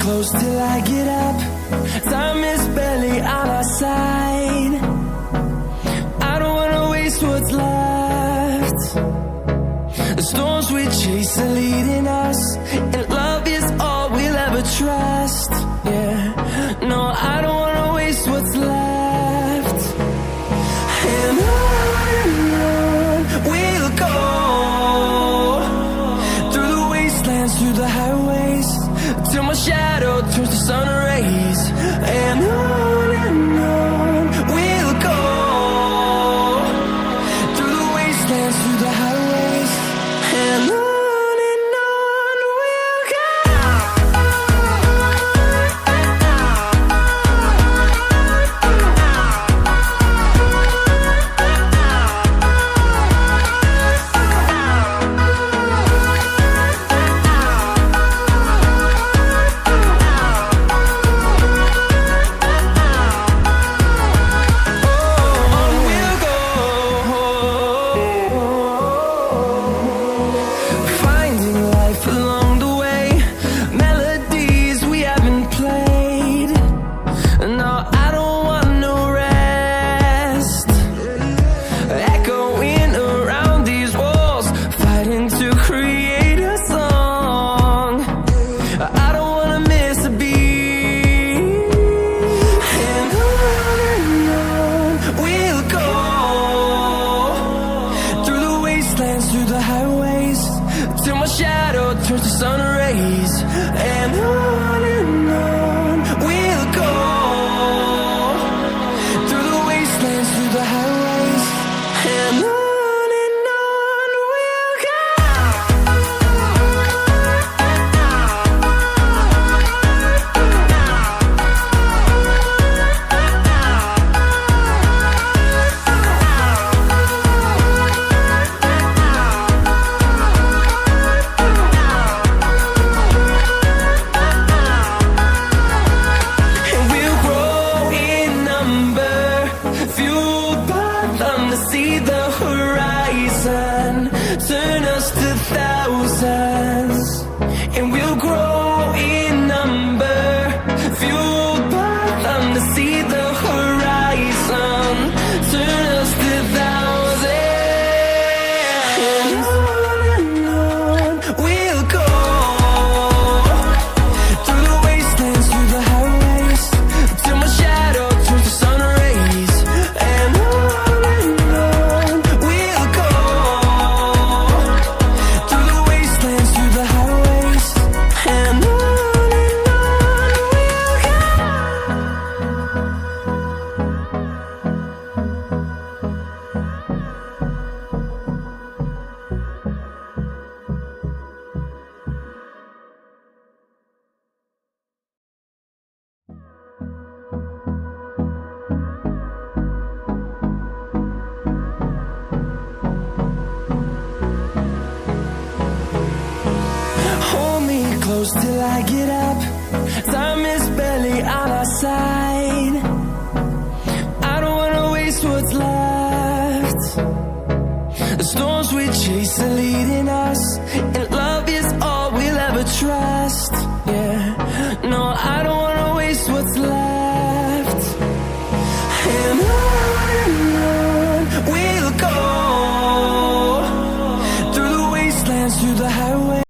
close till I get up. Time is barely on our side. I don't wanna waste what's left. The storms we chase are leading us, and love is all we'll ever trust. Yeah, no, I don't wanna waste what's left. And on we'll go, through the wastelands, through the highways, till my shadow turns to sun rays. And on we'll go, through the wastelands, through the highways, and on we'll go. Through the highways, till my shadow turns to sun rays. And on we'll go, through the wastelands, through the highways, and on we'll go. See the horizon, turn us to thousands, and we'll grow in number, fueled by them to see the horizon, turn us to thousands. And on we'll go, through the wastelands, through the highways, till my shadow turns to sun rays. And close till I get up. Time is barely on our side. I don't wanna waste what's left. The storms we chase are leading us, and love is all we'll ever trust. Yeah, no, I don't wanna waste what's left. And on we'll go, through the wastelands, through the highways.